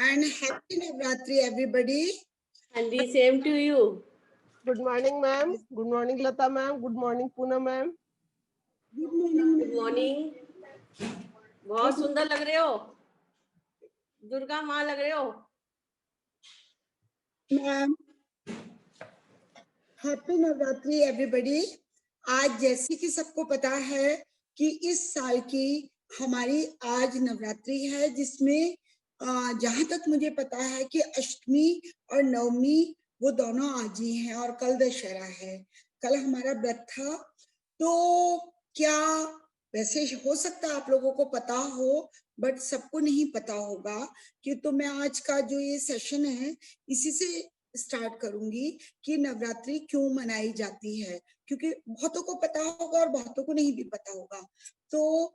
and happy Navratri, everybody. And the same to you. Good morning, ma'am. Good morning, Lata ma'am. Good morning, Poonam ma'am. Good morning. Good morning. बहुत सुंदर लग रहे हो, दुर्गा माँ लग रहे हो मैम. Happy Navratri everybody. आज जैसे कि सबको पता है कि इस साल की हमारी आज नवरात्रि है, जिसमें जहां तक मुझे पता है कि अष्टमी और नवमी वो दोनों आज ही हैं और कल दशहरा है. कल हमारा व्रत था. तो क्या वैसे हो सकता है आप लोगों को पता हो, बट सबको नहीं पता होगा कि तो मैं आज का जो ये सेशन है इसी से स्टार्ट करूंगी कि नवरात्रि क्यों मनाई जाती है, क्योंकि बहुतों को पता होगा और बहुतों को नहीं भी पता होगा. तो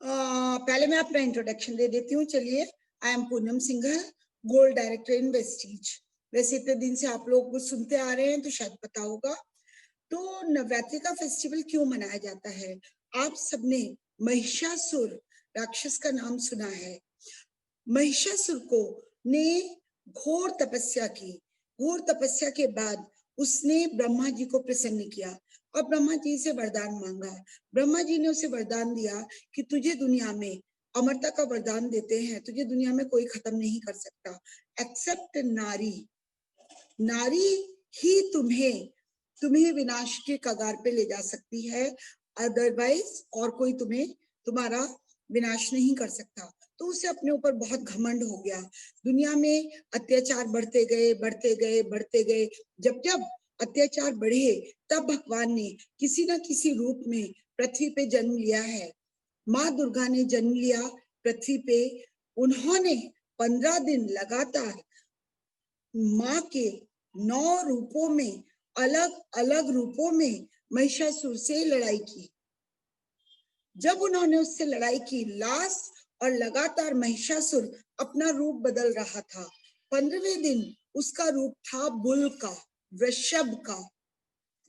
पहले मैं अपना इंट्रोडक्शन दे देती हूँ. चलिए, I am Poonam Singhal, gold director in Vestige. वैसे इतने दिन से आप लोग सुनते आ रहे हैं तो शायद पता होगा. तो नवरात्रि का फेस्टिवल क्यों मनाया जाता है? आप सबने महिषासुर राक्षस का नाम सुना है. महिषासुर को ने घोर तपस्या की. घोर तपस्या के बाद उसने ब्रह्मा जी को प्रसन्न किया और ब्रह्मा जी से वरदान मांगा. ब्रह्मा जी ने उसे वरदान दिया कि तुझे दुनिया में अमरता का वरदान देते हैं, तुझे दुनिया में कोई खत्म नहीं कर सकता एक्सेप्ट नारी. नारी ही तुम्हें विनाश के कगार पे ले जा सकती है, अदरवाइज और कोई तुम्हारा विनाश नहीं कर सकता. तो उसे अपने ऊपर बहुत घमंड हो गया. दुनिया में अत्याचार बढ़ते गए. जब अत्याचार बढ़े तब भगवान ने किसी न किसी रूप में पृथ्वी पे जन्म लिया है. माँ दुर्गा ने जन्म लिया पृथ्वी पे. उन्होंने 15 दिन लगातार माँ के 9 रूपों में, अलग अलग रूपों में महिषासुर से लड़ाई की. जब उन्होंने उससे लड़ाई की लास्ट और लगातार महिषासुर अपना रूप बदल रहा था. 15वें दिन उसका रूप था बुल का, वृषभ का,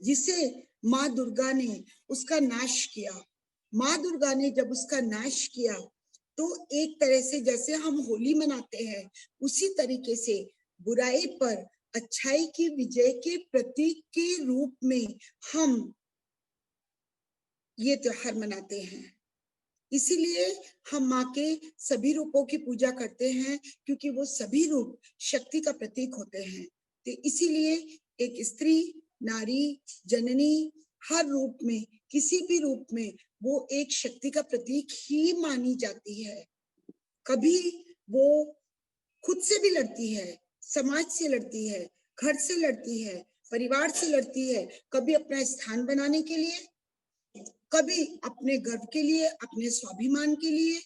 जिसे माँ दुर्गा ने उसका नाश किया. माँ दुर्गा ने जब उसका नाश किया तो एक तरह से जैसे हम होली मनाते हैं उसी तरीके से बुराई पर अच्छाई की विजय के प्रतीक के रूप में हम ये त्योहार मनाते हैं. इसीलिए हम माँ के सभी रूपों की पूजा करते हैं, क्योंकि वो सभी रूप शक्ति का प्रतीक होते हैं. तो इसीलिए एक स्त्री, नारी, जननी हर रूप में, किसी भी रूप में वो एक शक्ति का प्रतीक ही मानी जाती है. कभी वो खुद से भी लड़ती है, समाज से लड़ती है, घर से लड़ती है, परिवार से लड़ती है. कभी अपना स्थान बनाने के लिए, कभी अपने गर्व के लिए, अपने स्वाभिमान के लिए,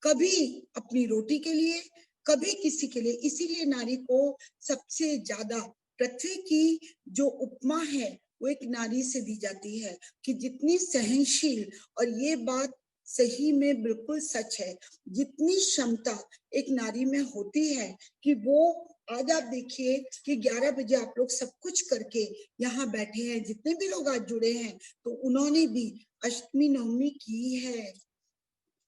कभी अपनी रोटी के लिए, कभी किसी के लिए. इसीलिए नारी को सबसे ज्यादा पृथ्वी की जो उपमा है वो एक नारी से दी जाती है कि जितनी सहनशील, और ये बात सही में बिल्कुल सच है, जितनी क्षमता एक नारी में होती है कि वो आज आप देखिए कि 11 बजे आप लोग सब कुछ करके यहाँ बैठे हैं. जितने भी लोग आज जुड़े हैं तो उन्होंने भी अष्टमी नवमी की है.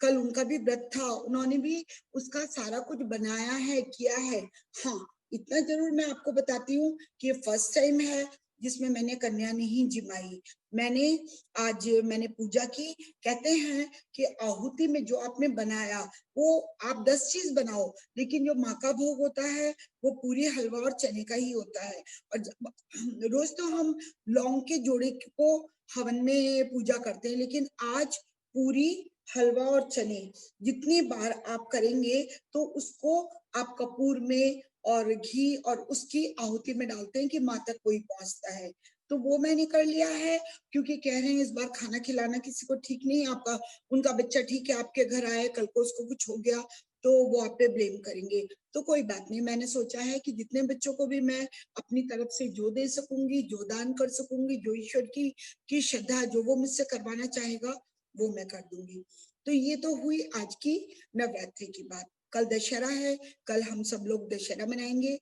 कल उनका भी व्रत था, उन्होंने भी उसका सारा कुछ बनाया है, किया है. हाँ, इतना जरूर मैं आपको बताती हूँ कि फर्स्ट टाइम है जिसमें मैंने कन्या नहीं जिमाई. मैंने पूजा की. कहते हैं कि आहुति में जो आपने बनाया वो आप 10 चीज बनाओ, लेकिन जो माँ का भोग होता है वो पूरी हलवा और चने का ही होता है. और रोज तो हम लौंग के जोड़े को हवन में पूजा करते हैं, लेकिन आज पूरी, हलवा और चने जितनी बार आप करेंगे तो उसको आप कपूर में और घी और उसकी आहुति में डालते हैं कि माँ तक कोई पहुंचता है. तो वो मैंने कर लिया है, क्योंकि कह रहे हैं इस बार खाना खिलाना किसी को ठीक नहीं. आपका उनका बच्चा ठीक है, आपके घर आए, कल को उसको कुछ हो गया तो वो आप पे ब्लेम करेंगे. तो कोई बात नहीं, मैंने सोचा है कि जितने बच्चों को भी मैं अपनी तरफ से जो दे सकूंगी, जो दान कर सकूंगी, जो ईश्वर की श्रद्धा जो वो मुझसे करवाना चाहेगा वो मैं कर दूंगी. तो ये तो हुई आज की नवरात्रि की बात. कल दशहरा है, कल हम सब लोग दशहरा मनाएंगे.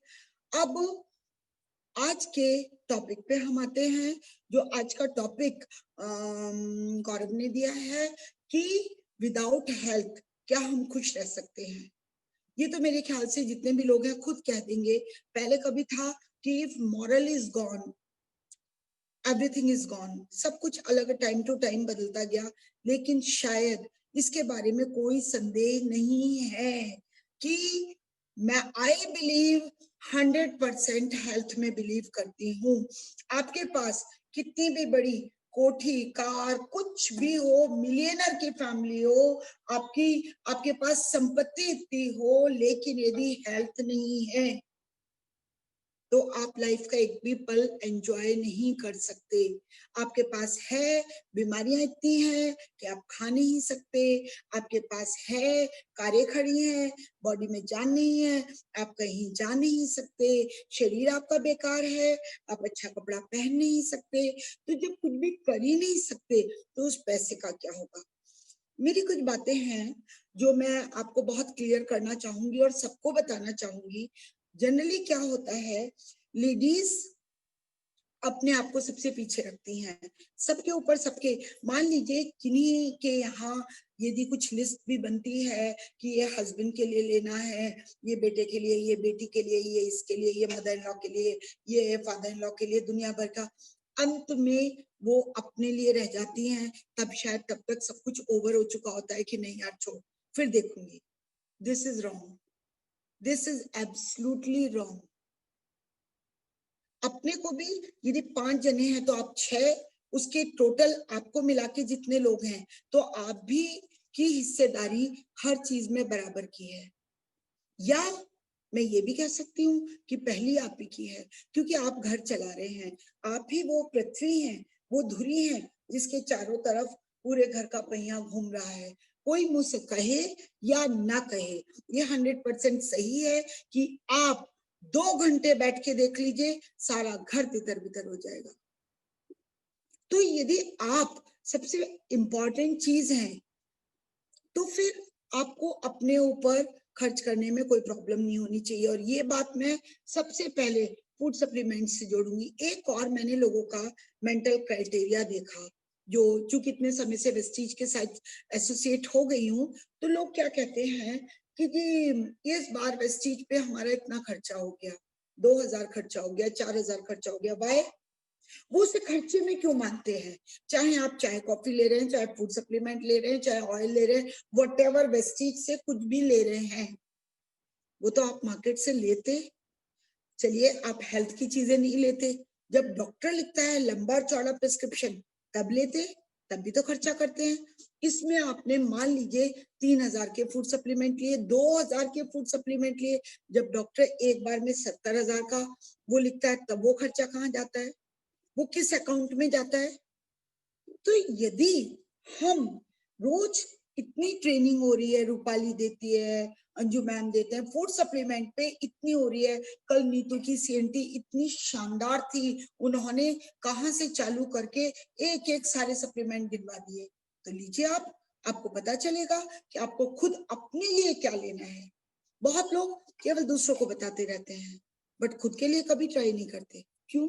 अब आज के टॉपिक पे हम आते हैं. जो आज का टॉपिक गौरव ने दिया है कि विदाउट हेल्थ क्या हम खुश रह सकते हैं. ये तो मेरे ख्याल से जितने भी लोग हैं खुद कह देंगे। पहले कभी था कि if moral is gone everything is gone, सब कुछ अलग टाइम टू टाइम बदलता गया, लेकिन शायद इसके बारे में कोई संदेह नहीं है कि मैं आई बिलीव 100% हेल्थ में बिलीव करती हूँ। आपके पास कितनी भी बड़ी कोठी कार कुछ भी हो, मिलियनर की फैमिली हो, आपके पास संपत्ति इतनी हो, लेकिन यदि हेल्थ नहीं है तो आप लाइफ का एक भी पल एंजॉय नहीं कर सकते। आपके पास है, बीमारियां इतनी हैं कि आप खा नहीं सकते, आपके पास है, कारें खड़ी हैं, बॉडी में जान नहीं है, आप कहीं जा नहीं सकते, शरीर आपका बेकार है, आप अच्छा कपड़ा पहन नहीं सकते, तो जब कुछ भी कर ही नहीं सकते तो उस पैसे का क्या होगा। मेरी कुछ बातें हैं जो मैं आपको बहुत क्लियर करना चाहूंगी और सबको बताना चाहूंगी। जनरली क्या होता है, लेडीज अपने आप को सबसे पीछे रखती हैं, सबके ऊपर सबके। मान लीजिए किन्हीं के यहाँ यदि कुछ लिस्ट भी बनती है कि ये हस्बैंड के लिए लेना है, ये बेटे के लिए, ये बेटी के लिए, ये इसके लिए, ये मदर इन लॉ के लिए, ये फादर इन लॉ के लिए, दुनिया भर का, अंत में वो अपने लिए रह जाती हैं। तब शायद तब तक सब कुछ ओवर हो चुका होता है कि नहीं यार छोड़, फिर देखूंगी। This is wrong, this is absolutely wrong. अपने को भी यदि 5 जने हैं तो आप 6, उसके टोटल आपको मिला के जितने लोग हैं तो आप भी की हिस्सेदारी हर चीज में बराबर की है। या मैं ये भी कह सकती हूँ कि पहली आप ही की है, क्योंकि आप घर चला रहे हैं, आप ही वो पृथ्वी हैं, वो धुरी हैं जिसके चारों तरफ पूरे घर का पहिया घूम रहा है। कोई मुझसे कहे या ना कहे, ये 100% सही है कि आप 2 घंटे बैठ के देख लीजिए, सारा घर तितर बितर हो जाएगा। तो यदि आप सबसे इंपॉर्टेंट चीज हैं तो फिर आपको अपने ऊपर खर्च करने में कोई प्रॉब्लम नहीं होनी चाहिए। और ये बात मैं सबसे पहले फूड सप्लीमेंट से जोड़ूंगी। एक और मैंने लोगों का मेंटल क्राइटेरिया देखा, जो चूंकि इतने समय से वेस्टीज के साथ एसोसिएट हो गई हूँ, तो लोग क्या कहते हैं कि जी इस बार वेस्टीज पे हमारा इतना खर्चा हो गया, 2000 खर्चा हो गया, 4000 खर्चा हो गया। वाई? वो उसे खर्चे में क्यों मानते हैं? चाहे आप चाय कॉफी ले रहे हैं, चाहे फूड सप्लीमेंट ले रहे हैं, चाहे ऑयल ले रहे हैं, व्हाटएवर वेस्टीज से कुछ भी ले रहे हैं, वो तो आप मार्केट से लेते। चलिए आप हेल्थ की चीजें नहीं लेते, जब डॉक्टर लिखता है लंबा चौड़ा प्रिस्क्रिप्शन तब लेते, तब भी तो खर्चा करते हैं। इसमें आपने मान लीजिए 3000 के फूड सप्लीमेंट लिए, 2000 के फूड सप्लीमेंट लिए, जब डॉक्टर एक बार में 70,000 का वो लिखता है, तब वो खर्चा कहाँ जाता है, वो किस अकाउंट में जाता है? तो यदि हम रोज इतनी ट्रेनिंग हो रही है, रूपाली देती है, अंजू मैम देते हैं, फूड सप्लीमेंट पे इतनी हो रही है, कल नीतू की सीएनटी इतनी शानदार थी, उन्होंने कहाँ से चालू करके एक एक सारे सप्लीमेंट गिनवा दिए। तो लीजिए आप, आपको पता चलेगा कि आपको खुद अपने लिए क्या लेना है। बहुत लोग केवल दूसरों को बताते रहते हैं, बट खुद के लिए कभी ट्राई नहीं करते। क्यों?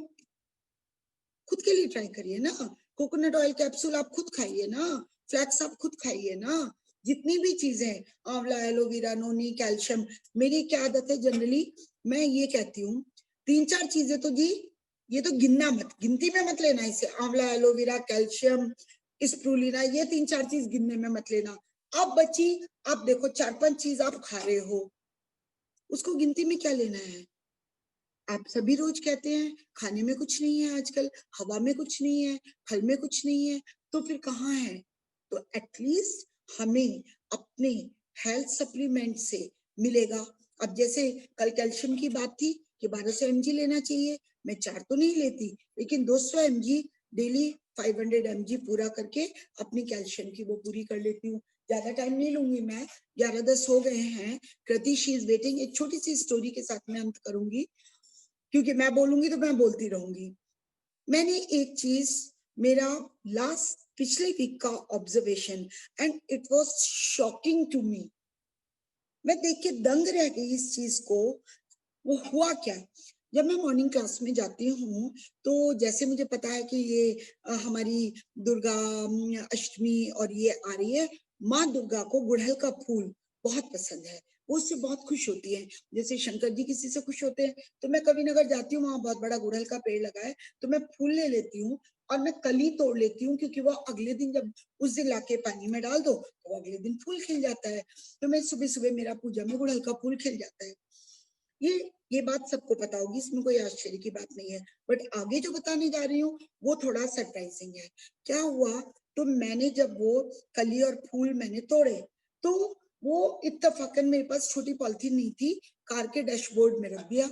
खुद के लिए ट्राई करिए ना। कोकोनट ऑयल कैप्सूल आप खुद खाइए ना, फ्लैक्स आप खुद खाइए ना, जितनी भी चीजें, आंवला, एलोवेरा, नोनी, कैल्शियम। मेरी क्या आदत है जनरली, मैं ये कहती हूँ 3-4 चीजें तो जी, ये तो गिनना मत, गिनती में मत लेना इसे, आंवला, एलोवेरा, कैल्शियम, स्प्रूलिना, ये 3-4 चीज गिनने में मत लेना। अब बची, आप देखो 4-5 चीज आप खा रहे हो, उसको गिनती में क्या लेना है? आप सभी रोज कहते हैं खाने में कुछ नहीं है आजकल, हवा में कुछ नहीं है, फल में कुछ नहीं है, तो फिर कहाँ है? तो एटलीस्ट हमें अपने हेल्थ सप्लीमेंट से मिलेगा। अब जैसे कल कैल्शियम की बात थी कि 1200 mg लेना चाहिए, मैं 4 तो नहीं लेती, लेकिन 200 mg डेली 500 mg पूरा करके अपनी कैल्शियम की वो पूरी कर लेती हूँ। ज्यादा टाइम नहीं लूंगी मैं, 11-10 हो गए हैं। कृति शी इज वेटिंग। एक छोटी सी स्टोरी के साथ मैं अंत करूंगी, क्योंकि मैं बोलूंगी तो मैं बोलती रहूंगी। मैंने एक चीज, मेरा लास्ट पिछले वीक का observation, and it was shocking to me, मैं देख के दंग रह गई इस चीज को। वो हुआ क्या, जब मैं मॉर्निंग क्लास में जाती हूँ तो जैसे मुझे पता है कि ये हमारी दुर्गा अष्टमी और ये आ रही है, माँ दुर्गा को गुड़हल का फूल बहुत पसंद है। वो उससे बहुत खुश होती है। जैसे शंकर जी किसी से खुश होते हैं, तो मैं कभी नगर जाती हूँ, वहां बहुत बड़ा गुड़हल का पेड़ लगा है, तो मैं फूल ले लेती हूँ और मैं कली तोड़ लेती हूँ, क्योंकि वो अगले दिन जब उस दिन लाके पानी में डाल दो तो वो अगले दिन फूल खिल जाता है। तो मैं सुबह सुबह मेरा पूजा में गुड़हल का फूल खिल जाता है। ये बात सबको पता होगी, इसमें कोई आश्चर्य की बात नहीं है। बट आगे जो बताने जा रही हूँ वो थोड़ा सरप्राइजिंग है। क्या हुआ, तो मैंने जब वो कली और फूल मैंने तोड़े, तो वो इत्तफाकन मेरे पास छोटी पॉलिथीन नहीं थी, कार के डैशबोर्ड में रख दिया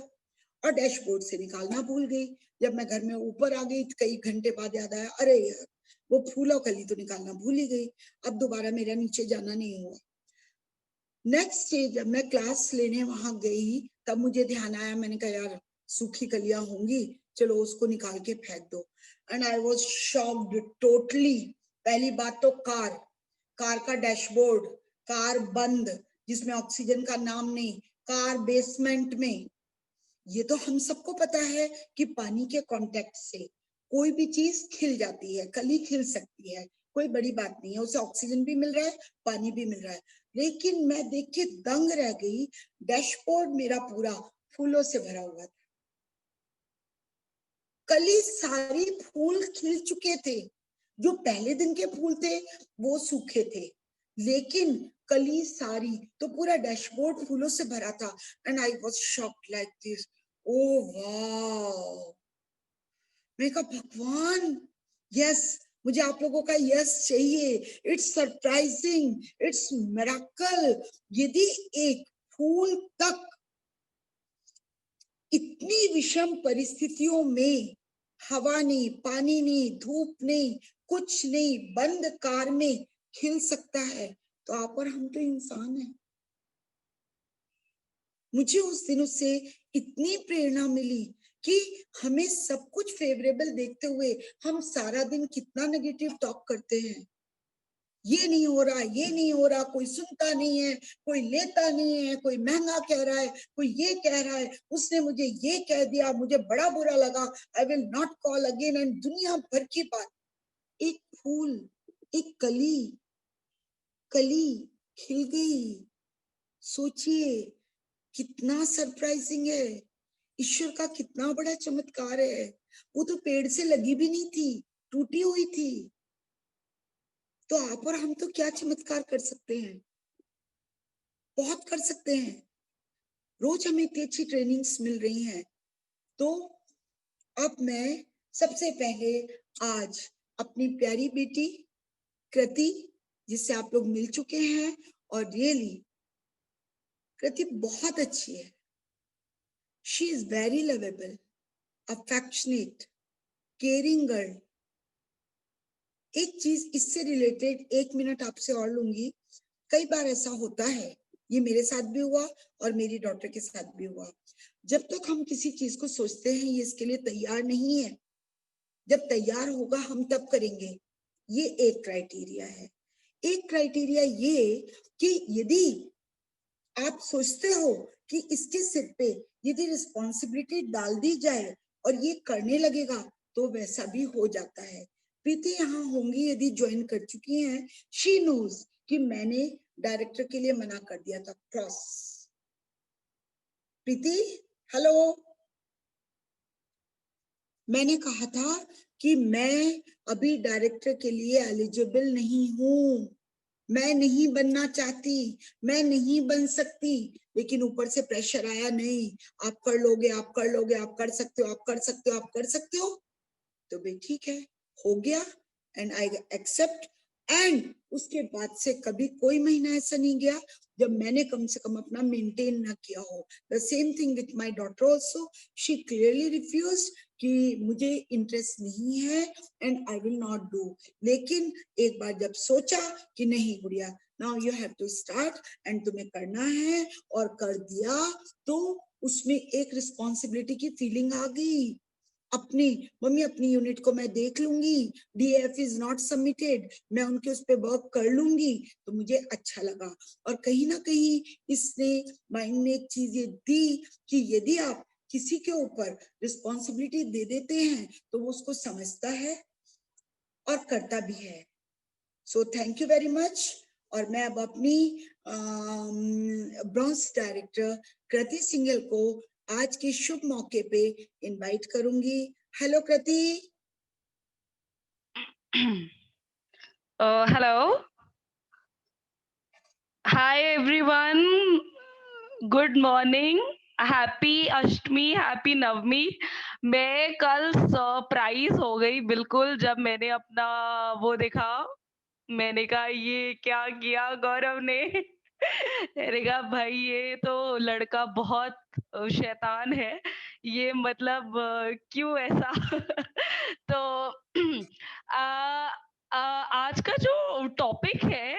और डैशबोर्ड से निकालना भूल गई। जब मैं घर में ऊपर आ गई कई घंटे बाद याद आया, अरे यार वो फूल और कली तो निकालना भूल ही गई। अब दोबारा मेरा नीचे जाना नहीं हुआ। नेक्स्ट डे जब मैं क्लास लेने वहां गई, तब मुझे ध्यान आया, मैंने कहा यार सूखी कलियां होंगी, चलो उसको निकाल के फेंक दो। And I was shocked totally. पहली बात तो कार का डैशबोर्ड, कार बंद, जिसमें ऑक्सीजन का नाम नहीं, कार बेसमेंट में। ये तो हम सबको पता है कि पानी के कांटेक्ट से कोई भी चीज खिल जाती है, कली खिल सकती है, कोई बड़ी बात नहीं है, उसे ऑक्सीजन भी मिल रहा है, पानी भी मिल रहा है। लेकिन मैं देख के दंग रह गई, डैशबोर्ड मेरा पूरा फूलों से भरा हुआ था। कली सारी फूल खिल चुके थे, जो पहले दिन के फूल थे वो सूखे थे, लेकिन कली सारी, तो पूरा डैशबोर्ड फूलों से भरा था। And I was shocked like this, oh वाह। मैं कहा भगवान, यस, मुझे आप लोगों का यस चाहिए। It's surprising, it's miracle. यदि एक फूल तक इतनी विषम परिस्थितियों में, हवा नहीं, पानी नहीं, धूप नहीं, कुछ नहीं, बंद कार में खिल सकता है, तो आप और हम तो इंसान हैं। मुझे उस दिन उससे इतनी प्रेरणा मिली कि हमें सब कुछ फेवरेबल देखते हुए हम सारा दिन कितना नेगेटिव टॉक करते हैं। ये नहीं हो रहा, ये नहीं हो रहा, कोई सुनता नहीं है, कोई लेता नहीं है, कोई महंगा कह रहा है, कोई ये कह रहा है, उसने मुझे ये कह दिया, मुझे बड़ा बुरा लगा, आई will not call again, and दुनिया भर की बात। एक फूल, एक कली खिल गई। सोचिए कितना सरप्राइजिंग है, ईश्वर का कितना बड़ा चमत्कार है। वो तो पेड़ से लगी भी नहीं थी, टूटी हुई थी। तो आप और हम तो क्या चमत्कार कर सकते हैं, बहुत कर सकते हैं। रोज हमें इतनी अच्छी ट्रेनिंग्स मिल रही हैं। तो अब मैं सबसे पहले आज अपनी प्यारी बेटी कृति, जिससे आप लोग मिल चुके हैं, और रियली कृति बहुत अच्छी है। She is very lovable, affectionate, caring girl. एक चीज इससे रिलेटेड 1 मिनट आपसे और लूंगी। कई बार ऐसा होता है, ये मेरे साथ भी हुआ और मेरी डॉटर के साथ भी हुआ, जब तक हम किसी चीज को सोचते हैं ये इसके लिए तैयार नहीं है, जब तैयार होगा हम तब करेंगे। ये एक क्राइटेरिया है। एक क्राइटेरिया ये कि यदि आप सोचते हो कि इसके सिर पे यदि रिस्पॉन्सिबिलिटी डाल दी जाए और ये करने लगेगा, तो वैसा भी हो जाता है। प्रीति यहाँ होंगी, यदि ज्वाइन कर चुकी हैं, शी नोज कि मैंने डायरेक्टर के लिए मना कर दिया था, क्रॉस। प्रीति हेलो, मैंने कहा था कि मैं अभी डायरेक्टर के लिए एलिजिबल नहीं हूं, मैं नहीं बनना चाहती, मैं नहीं बन सकती। लेकिन ऊपर से प्रेशर आया, नहीं आप कर लोगे, आप कर लोगे, आप कर सकते हो, आप कर सकते हो, आप कर सकते हो। तो भाई ठीक है, हो गया, एंड आई एक्सेप्ट। एंड उसके बाद से कभी कोई महीना ऐसा नहीं गया जब मैंने कम से कम अपना मेंटेन ना किया हो। The same thing with my daughter also, she clearly refused कि मुझे इंटरेस्ट नहीं है and I will not do. लेकिन एक बार जब सोचा कि नहीं गुड़िया, now you have to start and तुम्हें करना है, और कर दिया, तो उसमें एक रिस्पॉन्सिबिलिटी की फीलिंग आ गई। अपनी मम्मी, अपनी यूनिट को मैं देख लूंगी, डीएफ इज नॉट सबमिटेड, मैं उनके उस पर वर्क कर लूंगी, तो मुझे अच्छा लगा। और कहीं ना कहीं इसने माइंड में एक चीज ये दी कि यदि आप किसी के ऊपर रिस्पॉन्सिबिलिटी दे देते हैं तो वो उसको समझता है और करता भी है। So thank you very much. और मैं अब अपनी ब्रॉन्ज डायरेक्टर कृति सिंघल को आज के शुभ मौके पे इनवाइट करूंगी। Hello Kriti. Hello. Hi everyone. Good morning. Happy Ashtami, happy Navami. मैं कल सरप्राइज हो गई बिल्कुल जब मैंने अपना वो देखा। मैंने कहा ये क्या किया गौरव ने। मैंने कहा भाई ये तो लड़का बहुत शैतान है, ये मतलब क्यों ऐसा। तो आज का जो टॉपिक है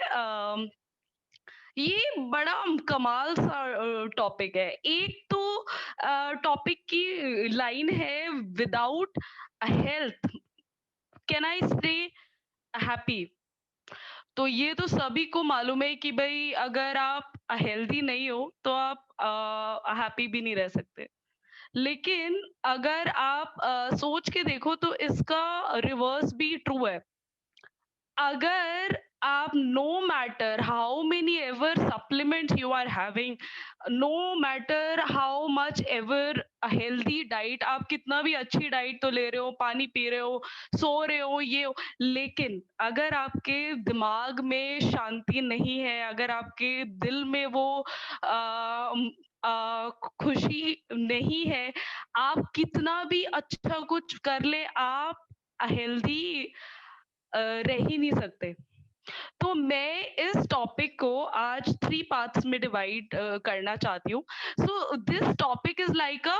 ये बड़ा कमाल सा टॉपिक है। एक तो टॉपिक की लाइन है, without health can I stay happy. तो ये तो सभी को मालूम है कि भाई अगर आप हेल्दी नहीं हो तो आप हैप्पी भी नहीं रह सकते। लेकिन अगर आप सोच के देखो तो इसका रिवर्स भी ट्रू है। अगर आप no matter how many ever supplement you are having, no matter how much ever healthy diet, आप कितना भी अच्छी डाइट तो ले रहे हो, पानी पी रहे हो, सो रहे हो, ये हो, लेकिन अगर आपके दिमाग में शांति नहीं है, अगर आपके दिल में वो खुशी नहीं है, आप कितना भी अच्छा कुछ कर ले, आप हेल्दी रह ही नहीं सकते। तो मैं इस टॉपिक को आज 3 पार्ट्स में डिवाइड करना चाहती हूँ। So this topic is like a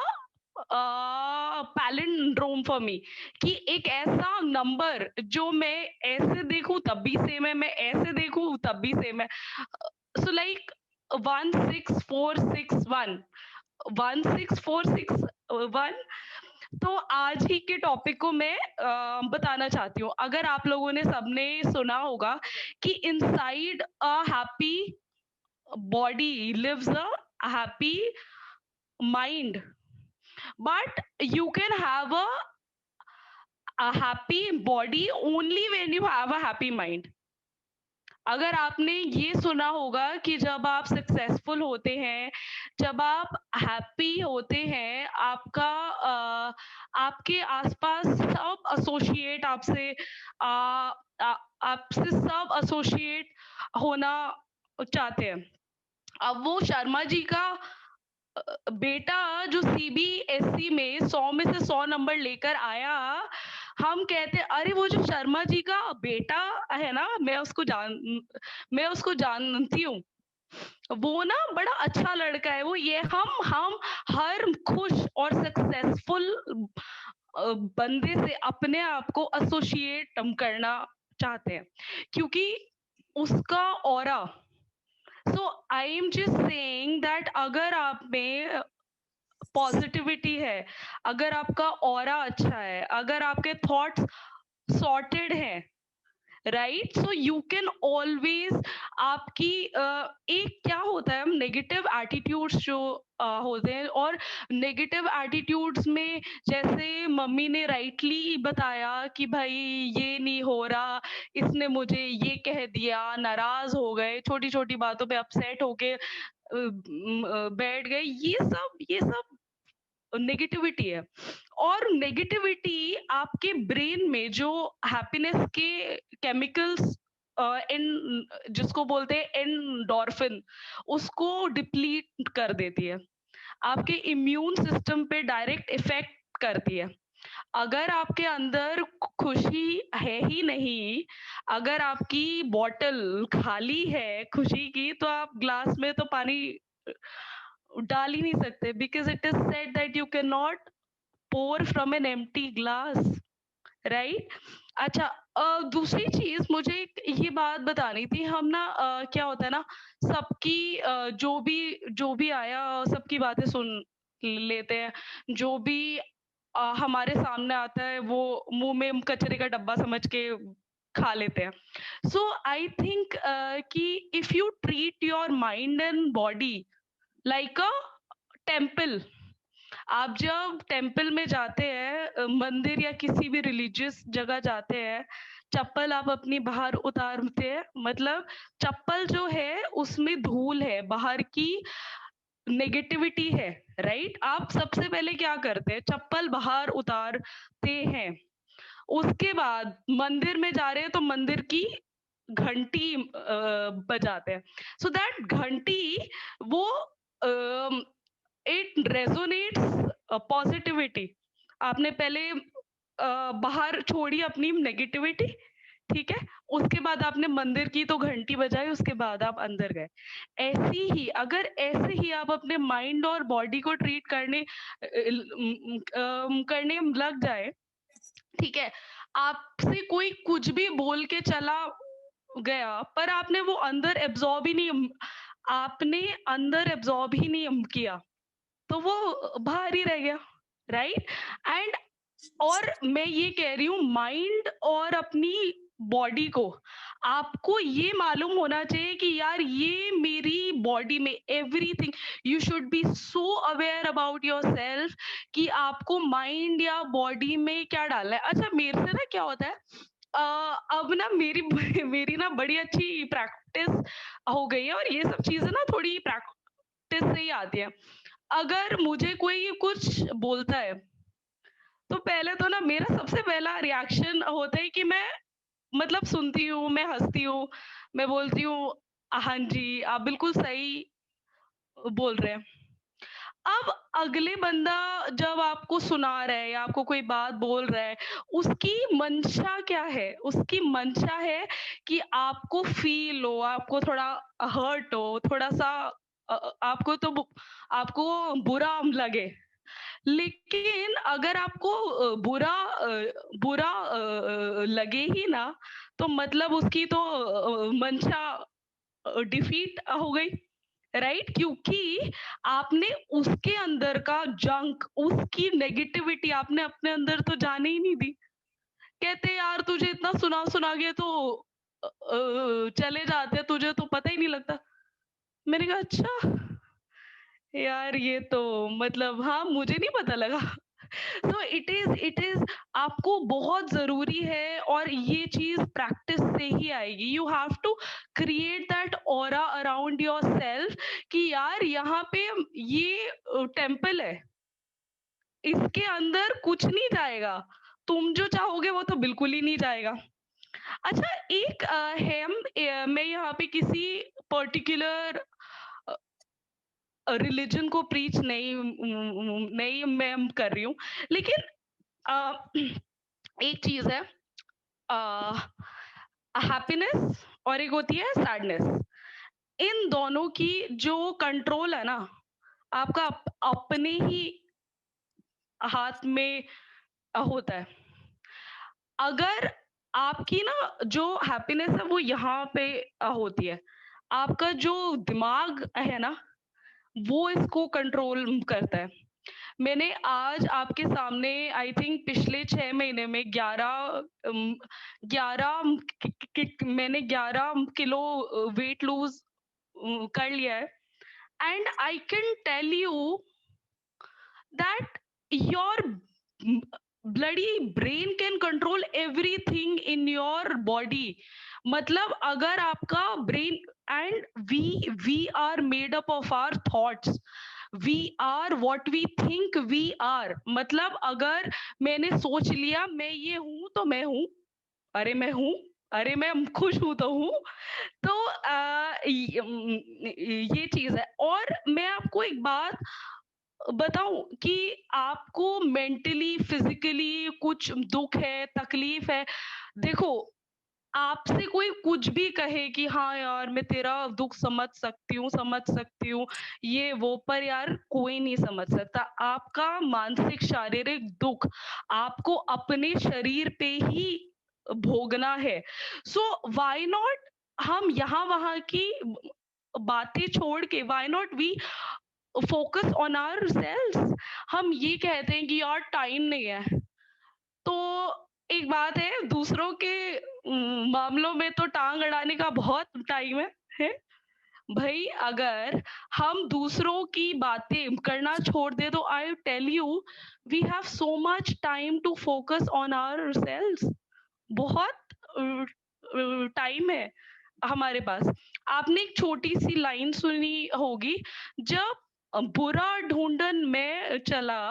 palindrome for me, कि एक ऐसा नंबर जो मैं ऐसे देखूं तब भी सेम है, मैं ऐसे देखूं तब भी सेम है। So like 16461 16461। तो आज ही के टॉपिक को मैं बताना चाहती हूँ। अगर आप लोगों ने सबने सुना होगा कि inside a happy body lives a happy mind, but you can have a happy body only when you have a happy mind। अगर आपने ये सुना होगा कि जब आप सक्सेसफुल होते हैं, जब आप हैप्पी होते हैं, आपके आसपास सब एसोसिएट आपसे सब एसोसिएट होना चाहते हैं। अब वो शर्मा जी का बेटा जो सीबीएसई में 100 में से 100 नंबर लेकर आया, हम कहते अरे वो जो शर्मा जी का बेटा है ना, मैं उसको जानती हूँ, वो ना बड़ा अच्छा लड़का है वो, ये हम हर खुश और सक्सेसफुल बंदे से अपने आप को एसोसिएट करना चाहते हैं क्योंकि उसका aura. So I am just saying that अगर आप में पॉजिटिविटी है, अगर आपका ऑरा अच्छा है, अगर आपके थॉट्स सॉर्टेड हैं, right, so you can always आपकी एक क्या होता है, नेगेटिव एटीट्यूड्स जो होते हैं, और नेगेटिव एटीट्यूड्स में जैसे मम्मी ने राइटली बताया कि भाई ये नहीं हो रहा, इसने मुझे ये कह दिया, नाराज हो गए, छोटी छोटी बातों पे अपसेट होके बैठ गए, ये सब नेगेटिविटी है। और नेगेटिविटी आपके ब्रेन में जो हैप्पीनेस के केमिकल्स इन जिसको बोलते हैं एंडोर्फिन, उसको डिप्लीट कर देती है, आपके इम्यून सिस्टम पे डायरेक्ट इफेक्ट करती है। अगर आपके अंदर खुशी है ही नहीं, अगर आपकी बॉटल खाली है खुशी की, तो आप ग्लास में तो पानी डाल ही नहीं सकते, because it is said that you can not pour from an empty glass, right? अच्छा, दूसरी चीज मुझे ये बात बतानी थी। हम ना क्या होता है ना, सबकी जो भी आया सबकी बातें सुन लेते हैं, जो भी हमारे सामने आता है वो मुंह में कचरे का डब्बा समझ के खा लेते हैं। सो आई थिंक कि if you treat your mind and body like a temple, आप जब टेम्पल में जाते हैं, मंदिर या किसी भी रिलीजियस जगह जाते हैं, चप्पल आप अपनी बाहर उतारते हैं, मतलब चप्पल जो है उसमें धूल है, बाहर की नेगेटिविटी है, राइट? आप सबसे पहले क्या करते हैं? चप्पल बाहर उतारते हैं। उसके बाद मंदिर में जा रहे हैं तो मंदिर की घंटी बजाते हैं। सो दैट घंटी वो इट रेजोनेट्स पॉजिटिविटी। आपने पहले बाहर छोड़ी अपनी नेगेटिविटी, ठीक है? उसके बाद आपने मंदिर की तो घंटी बजाई, उसके बाद आप अंदर गए। ऐसी ही अगर ऐसे ही आप अपने माइंड और बॉडी को ट्रीट करने लग जाए, ठीक है? आपसे कोई कुछ भी बोल के चला गया, पर आपने वो अंदर एब्जॉर्ब ही नहीं, आपने अंदर एब्जॉर्ब ही नहीं किया, तो वो बाहर ही रह गया, राइट? एंड और मैं ये कह रही हूँ, माइंड और अपनी बॉडी को आपको ये मालूम होना चाहिए कि यार ये मेरी बॉडी में everything, you should be so aware about your self कि आपको माइंड या बॉडी में क्या डालना है। अच्छा, मेरे से ना क्या होता है, अब ना मेरी मेरी ना बड़ी अच्छी प्रैक्टिस हो गई है, और ये सब चीजें ना थोड़ी प्रैक्टिस से ही आती है। अगर मुझे कोई कुछ बोलता है तो पहले तो ना मेरा सबसे पहला रिएक्शन होता है कि मैं मतलब सुनती हूँ, मैं हँसती हूँ, मैं बोलती हूँ, हाँ जी, आप बिल्कुल सही बोल रहे हैं। अब अगले बंदा जब आपको सुना रहा है या आपको कोई बात बोल रहा है, उसकी मंशा क्या है? उसकी मंशा है कि आपको फ़ील हो, आपको थोड़ा हर्ट हो, थोड़ा-सा आपको बुरा लगे। लेकिन अगर आपको बुरा लगे ही ना, तो मतलब उसकी तो मंशा डिफीट हो गई, राइट? क्योंकि आपने उसके अंदर का जंक, उसकी नेगेटिविटी आपने अपने अंदर तो जाने ही नहीं दी। कहते यार तुझे इतना सुना के तो चले जाते, तुझे तो पता ही नहीं लगता। मैंने कहा अच्छा यार, ये तो मतलब हाँ, मुझे नहीं पता लगा। तो इट इज आपको बहुत जरूरी है, और ये चीज प्रैक्टिस से ही आएगी। You have to create that aura around your self कि यार यहाँ पे ये टेम्पल है, इसके अंदर कुछ नहीं जाएगा, तुम जो चाहोगे वो तो बिल्कुल ही नहीं जाएगा। अच्छा, एक मैं यहाँ पे किसी पर्टिकुलर रिलीजन को प्रीच नहीं मैं कर रही हूँ, लेकिन एक चीज है, हैप्पीनेस और एक होती है सैडनेस। इन दोनों की जो कंट्रोल है ना, आपका अपने ही हाथ में होता है। अगर आपकी ना जो हैप्पीनेस है वो यहाँ पे होती है, आपका जो दिमाग है ना वो इसको कंट्रोल करता है। मैंने आज आपके सामने आई थिंक पिछले 6 महीने में 11 मैंने 11 किलो वेट लूज कर लिया है। And I can tell you that your bloody brain can control everything in your body. मतलब अगर आपका brain, and we are made up of our thoughts, we are what we think we are. मतलब अगर मैंने सोच लिया मैं ये हूं तो मैं हूं, अरे मैं हूं, अरे मैं खुश हूं तो हूं। तो ये चीज है। और मैं आपको एक बात बताऊं कि आपको मेंटली फिजिकली कुछ दुख है, तकलीफ है, देखो आपसे कोई कुछ भी कहे कि हाँ यार मैं तेरा दुख समझ सकती हूँ ये वो, पर यार कोई नहीं समझ सकता आपका मानसिक शारीरिक दुख, आपको अपने शरीर पे ही भोगना है। सो व्हाई नॉट हम यहाँ वहां की बातें छोड़ के, why not we focus on our selves. हम ये कहते हैं कि यार टाइम नहीं है, तो एक बात है, दूसरों के मामलों में तो टांग अड़ाने का बहुत टाइम है भाई। अगर हम दूसरों की बातें करना छोड़ दे तो I tell you we have so much time to focus on our selves. बहुत टाइम है हमारे पास। आपने एक छोटी सी लाइन सुनी होगी, जब बुरा ढूंढन में चला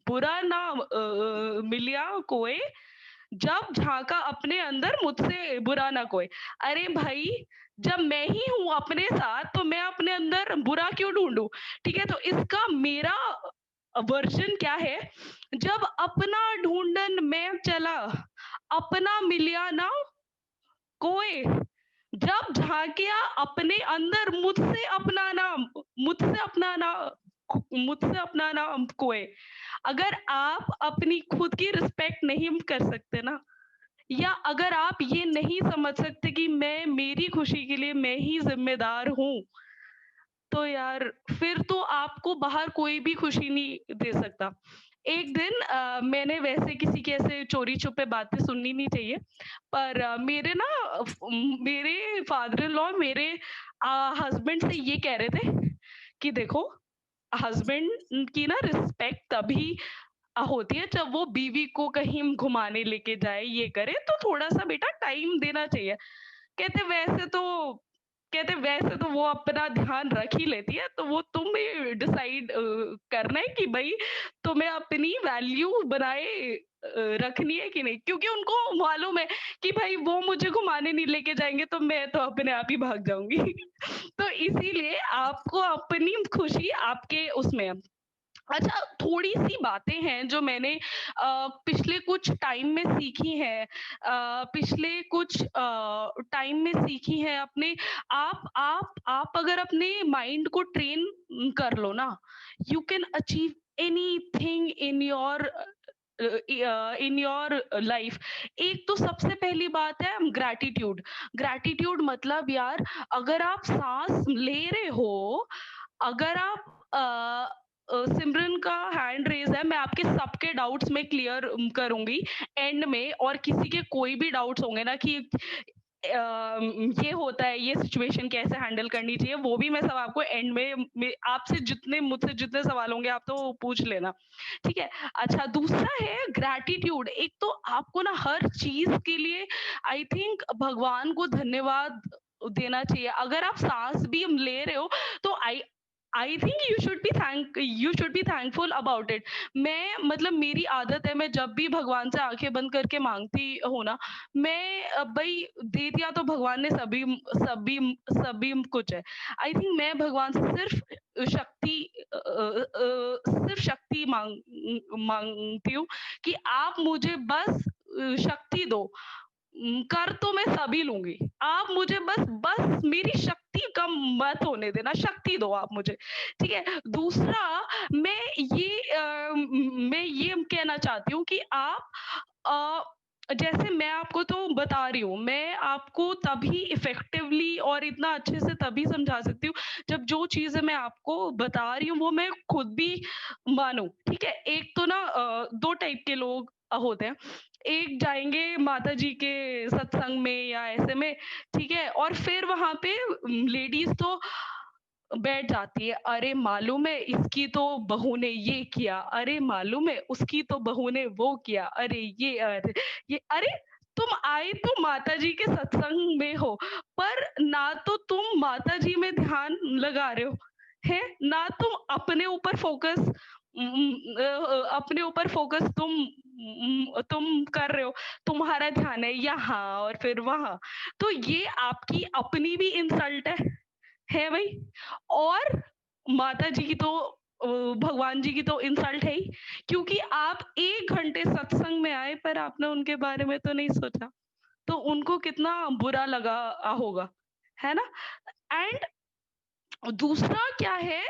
बुरा ना मिलिया कोई, जब झांका अपने अंदर मुझसे बुरा ना कोई। अरे भाई, जब मैं ही हूँ अपने साथ तो मैं अपने अंदर बुरा क्यों ढूंढूं? ठीक है, तो इसका मेरा वर्जन क्या है, जब अपना ढूंढन में चला अपना मिलिया ना कोई, जब झांकिया अपने अंदर मुझसे अपना नाम कोई। अगर आप अपनी खुद की रिस्पेक्ट नहीं कर सकते ना, या अगर आप ये नहीं समझ सकते कि मैं मेरी खुशी के लिए मैं ही जिम्मेदार हूँ, तो यार फिर तो आपको बाहर कोई भी खुशी नहीं दे सकता। एक दिन मैंने, वैसे किसी के ऐसे चोरी छुपे बातें सुननी नहीं चाहिए, पर मेरे फादर इन लॉ मेरे हस्बैंड से ये कह रहे थे कि देखो, हस्बैंड की ना रिस्पेक्ट तभी होती है जब वो बीवी को कहीं घुमाने लेके जाए, ये करे, तो थोड़ा सा बेटा टाइम देना चाहिए। कहते वैसे तो वो अपना ध्यान रख ही लेती है, तो वो तुम्हें डिसाइड करना है कि भाई तुम्हें अपनी वैल्यू बनाए रखनी है कि नहीं, क्योंकि उनको मालूम है कि भाई वो मुझे घुमाने नहीं लेके जाएंगे तो मैं तो अपने आप ही भाग जाऊंगी। तो इसीलिए आपको अपनी खुशी आपके उसमें है। अच्छा, थोड़ी-सी बातें हैं जो मैंने पिछले कुछ टाइम में सीखी हैं, पिछले कुछ टाइम में सीखी हैं अपने। आप अगर अपने माइंड को ट्रेन कर लो ना, you can achieve anything in your life. एक तो सबसे पहली बात है ग्रैटिट्यूड। ग्रैटिट्यूड मतलब यार, अगर आप साँस ले रहे हो, अगर आप सिमरन का हैंड रेज़ है, मैं आपके सबके डाउट्स में क्लियर करूँगी एंड में, और किसी के कोई भी डाउट्स होंगे ना कि ये होता है, ये सिचुएशन कैसे हैंडल करनी चाहिए, वो भी मैं सब आपको एंड में आपसे मुझसे जितने सवाल होंगे आप तो पूछ लेना, ठीक है? अच्छा, दूसरा है ग्रैटिट्यूड। एक तो आपको ना हर चीज़ के लिए आई थिंक भगवान को धन्यवाद देना चाहिए। अगर आप साँस भी ले रहे हो तो I think you should be thankful about it. मैं मतलब मेरी आदत है, मैं जब भी भगवान से आँखें बंद करके माँगती हूँ ना, मैं भई दे दिया तो भगवान ने सभी कुछ है। आई थिंक मैं भगवान से सिर्फ़ शक्ति माँगती हूँ कि आप मुझे बस शक्ति दो। कर तो मैं सभी लूँगी। आप मुझे बस मेरी शक्ति कम मत होने देना, शक्ति दो आप मुझे, ठीक है? दूसरा, मैं ये कहना चाहती हूँ कि आप जैसे मैं आपको तो बता रही हूँ, मैं आपको तभी इफ़ेक्टिवली और इतना अच्छे से तभी समझा सकती हूँ, जब जो चीज़ें मैं आपको बता रही हूँ, वो मैं खुद भी मानूँ, ठीक है? एक तो ना 2 टाइप के लोग होते हैं। एक जाएँगे माताजी के सत्संग में या ऐसे में, ठीक है? और फिर वहाँ पे लेडीज़ तो बैठ जाती है, अरे मालूम है इसकी तो बहू ने ये किया, अरे मालूम है उसकी तो बहू ने वो किया, अरे तुम आए तो माताजी के सत्संग में हो, पर ना तो तुम माताजी में ध्यान लगा रहे हो, हैं? ना तुम अपने ऊपर फोकस तुम कर रहे हो, तुम्हारा ध्यान है यहाँ और फिर वहाँ। तो ये आपकी अपनी भी इंसल्ट है भाई, और माता जी की तो भगवान जी की तो इंसल्ट है ही, क्योंकि आप 1 घंटे सत्संग में आए पर आपने उनके बारे में तो नहीं सोचा, तो उनको कितना बुरा लगा होगा, है ना? एंड दूसरा क्या है,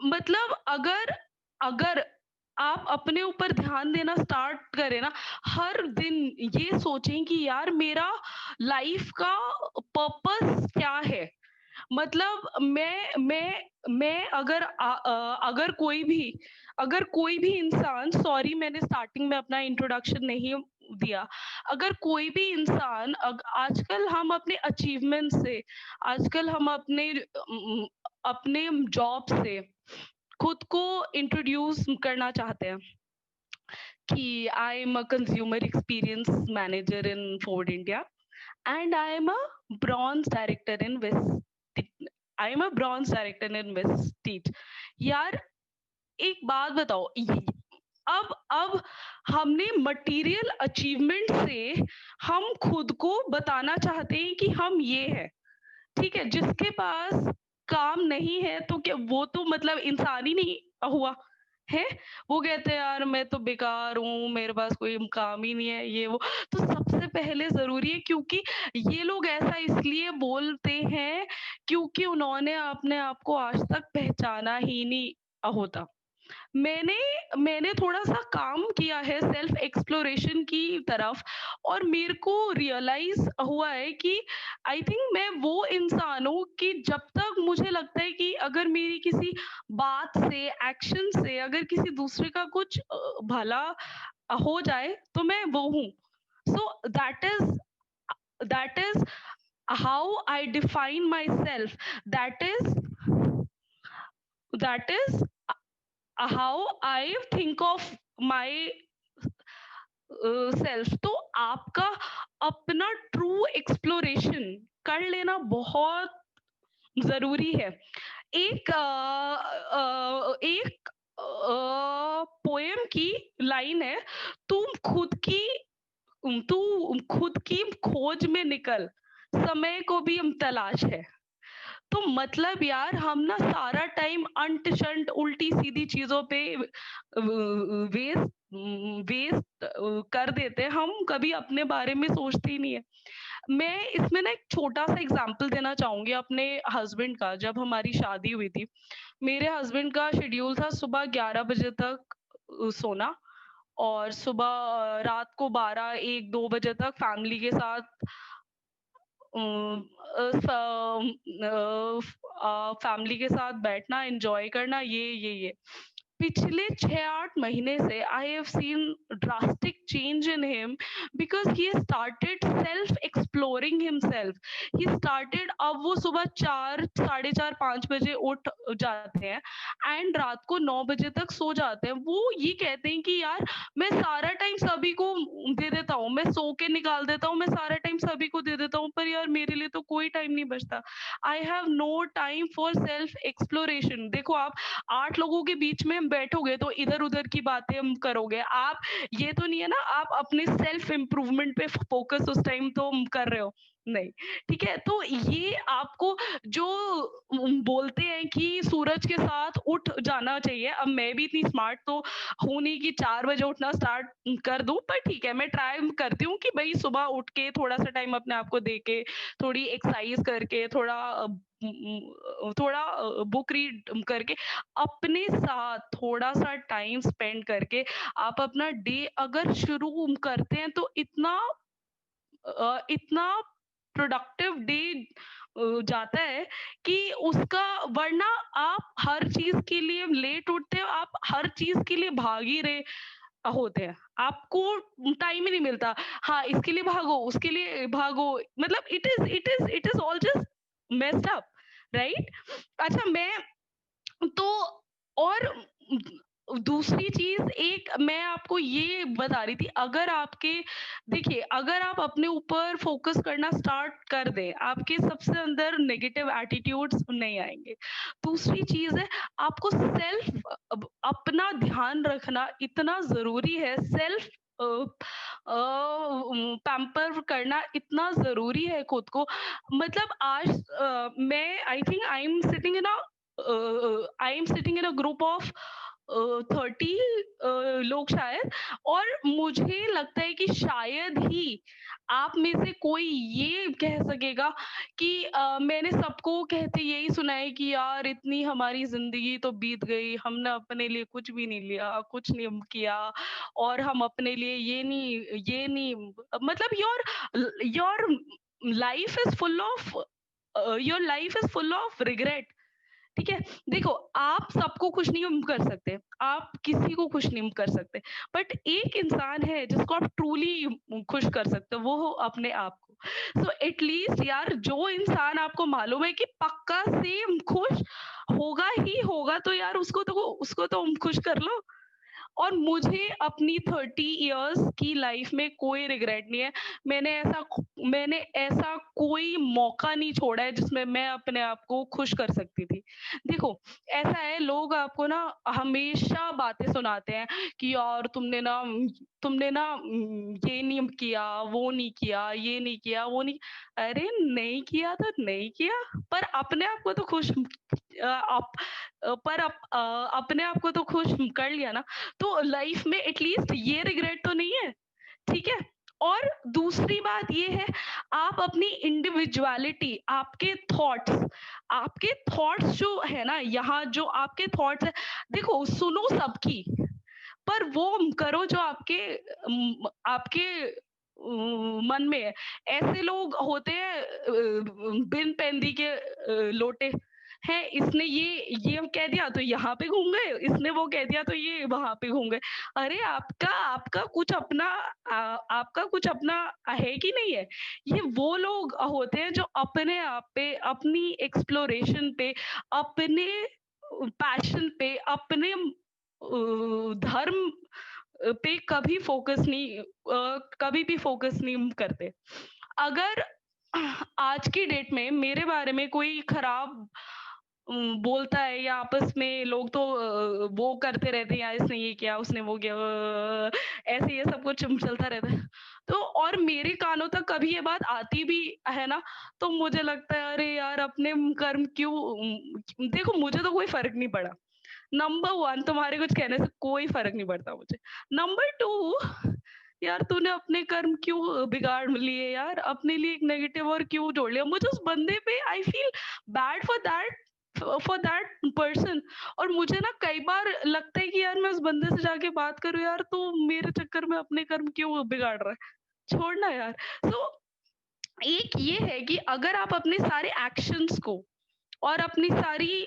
मतलब अगर अगर आप अपने ऊपर ध्यान देना स्टार्ट करें ना, हर दिन ये सोचें कि यार मेरा लाइफ का पर्पस क्या है? मतलब मैं अगर कोई भी इंसान, सॉरी मैंने स्टार्टिंग में अपना इंट्रोडक्शन नहीं दिया, अगर कोई भी इंसान आजकल हम अपने अचीवमेंट से, आजकल हम अपने जॉब से खुद को इंट्रोड्यूस करना चाहते हैं, कि I am a consumer experience manager in Ford India and I am a bronze director in I am a bronze director in Vestige. यार एक बात बताओ, अब हमने मटेरियल अचीवमेंट से हम खुद को बताना चाहते हैं कि हम ये है, ठीक है। जिसके पास काम नहीं है तो क्या वो तो मतलब इंसान ही नहीं हुआ है। वो कहते हैं यार मैं तो बेकार हूँ, मेरे पास कोई काम ही नहीं है, ये वो। तो सबसे पहले जरूरी है, क्योंकि ये लोग ऐसा इसलिए बोलते हैं क्योंकि उन्होंने अपने आप को आज तक पहचाना ही नहीं होता। मैंने मैंने थोड़ा-सा काम किया है सेल्फ एक्सप्लोरेशन की तरफ, और मेरे को रियलाइज़ हुआ है कि आई थिंक मैं वो इंसान हूँ कि जब तक मुझे लगता है कि अगर मेरी किसी बात से, एक्शन से अगर किसी दूसरे का कुछ भला हो जाए तो मैं वो हूँ। So that is how I define my self. That is how I think of my self. तो आपका अपना ट्रू एक्सप्लोरेशन कर लेना बहुत जरूरी है। एक पोएम की लाइन है, तू खुद की खोज में निकल, समय को भी हम तलाश है। तो मतलब यार हम ना सारा टाइम अंट शंट उल्टी सीधी चीजों पे वेस्ट वेस्ट कर देते हैं, हम कभी अपने बारे में सोचते ही नहीं है। मैं इसमें ना एक छोटा सा एग्जांपल देना चाहूंगी अपने हस्बैंड का। जब हमारी शादी हुई थी, मेरे हस्बैंड का शेड्यूल था सुबह 11 बजे तक सोना, और सुबह रात को 12-1-2 बजे तक फैमिली के साथ फैमिली के साथ बैठना, एंजॉय करना, ये पिछले 6-8 महीने से I have seen drastic change in him, because he started self exploring himself. He started, अब वो सुबह 4, 4:30-5 बजे उठ जाते हैं एंड रात को 9 बजे तक सो जाते हैं। वो ये कहते हैं कि यार मैं सारा टाइम सभी को दे देता हूँ, मैं सो के निकाल देता हूँ, मैं सारा टाइम सभी को दे देता हूँ, पर यार मेरे लिए तो कोई टाइम नहीं बचता। I have no time for self exploration. देखो आप 8 लोगों के बीच में बैठोगे तो इधर उधर की बातें हम करोगे, आप ये तो नहीं है ना आप अपने सेल्फ इम्प्रूवमेंट पे फोकस उस टाइम तो कर रहे हो, नहीं, ठीक है। तो ये आपको जो बोलते हैं कि सूरज के साथ उठ जाना चाहिए, अब मैं भी इतनी स्मार्ट तो हूं नहीं कि 4 बजे उठना स्टार्ट कर दूं, पर ठीक है मैं ट्राई करती हूँ कि भाई सुबह उठ के थोड़ा सा टाइम अपने आप को दे के, थोड़ी एक्सरसाइज करके, थोड़ा बुक रीड करके, अपने साथ थोड़ा सा टाइम स्पेंड करके आप अपना डे अगर शुरू करते हैं तो इतना प्रोडक्टिव डे जाता है कि उसका, वरना आप हर चीज के लिए लेट उठते हो, आप हर चीज के लिए भाग ही रहे होते हैं, आपको टाइम ही नहीं मिलता। हाँ, इसके लिए भागो, उसके लिए भागो, मतलब it is all just messed up, right. अच्छा, मैं तो और दूसरी चीज एक मैं आपको ये बता रही थी, अगर आपके, देखिए अगर आप अपने ऊपर फोकस करना स्टार्ट कर दें, आपके सबसे अंदर नेगेटिव एटीट्यूड्स नहीं आएंगे। दूसरी चीज है, आपको सेल्फ अपना ध्यान रखना इतना जरूरी है, सेल्फ पैम्पर करना इतना जरूरी है खुद को। मतलब आज मैं I think I am sitting in a group of 30 लोग शायद, और मुझे लगता है कि शायद ही आप में से कोई ये कह सकेगा कि मैंने सबको कहते यही सुना है कि यार इतनी हमारी जिंदगी तो बीत गई, हमने अपने लिए कुछ भी नहीं लिया, कुछ नहीं किया, और हम अपने लिए ये नहीं, मतलब your life is full of your life is full of regret, ठीक है। देखो आप सबको खुश नहीं कर सकते, आप किसी को खुश नहीं कर सकते, बट एक इंसान है जिसको आप ट्रूली खुश कर सकते हो, वो हो अपने आप को। सो एटलीस्ट यार जो इंसान आपको मालूम है कि पक्का से खुश होगा ही होगा, तो यार उसको तो खुश कर लो। और मुझे अपनी 30 इयर्स की लाइफ में कोई रिग्रेट नहीं है। मैंने ऐसा कोई मौका नहीं छोड़ा है जिसमें मैं अपने आप को खुश कर सकती थी। देखो, ऐसा है, लोग आपको ना हमेशा बातें सुनाते हैं कि यार तुमने ना ये नहीं किया, वो नहीं किया, ये नहीं किया, वो नहीं। अरे नहीं किया तो नहीं किया, पर अपने आप को तो खुश अपने आप को तो खुश कर लिया ना, तो लाइफ में एटलीस्ट ये रिग्रेट तो नहीं है, ठीक है? और दूसरी बात ये है, आप अपनी इंडिविजुअलिटी, आपके थॉट्स जो है ना, यहाँ जो आपके थॉट्स है, देखो सुनो सबकी, पर वो करो जो आपके मन में है। ऐसे लोग होते हैं बिन पैंदी के लोटे हैं, इसने ये कह दिया तो यहाँ पे घूम गए, इसने वो कह दिया तो ये वहां पे घूम गए। अरे आपका आपका कुछ अपना आपका कुछ अपना है कि नहीं है? ये वो लोग होते हैं जो अपने आप पे, अपनी एक्सप्लोरेशन पे, अपने पैशन पे, अपने धर्म पे कभी भी फोकस नहीं करते। अगर आज की डेट में मेरे बारे में कोई खराब बोलता है, या आपस में लोग तो वो करते रहते हैं, यार इसने ये किया, उसने वो किया, ऐसे ये सब कुछ चलता रहता है। तो और मेरे कानों तक कभी ये बात आती भी है ना, तो मुझे लगता है अरे यार अपने कर्म क्यों। देखो मुझे तो कोई फर्क नहीं पड़ा। नंबर 1, तुम्हारे कुछ कहने से कोई फर्क नहीं पड़ता मुझे। नंबर 2, यार तूने अपने कर्म क्यों बिगाड़ लिए यार, अपने लिए एक नेगेटिव और क्यों जोड़ लिया। मुझे उस बंदे पे I feel bad for that person. और मुझे ना कई बार लगता है कि यार मैं उस बंदे से जाके बात करूं, यार तू मेरे चक्कर में अपने कर्म क्यों बिगाड़ रहा है, छोड़ना यार। तो एक ये है कि अगर आप अपने सारे एक्शंस को और अपनी सारी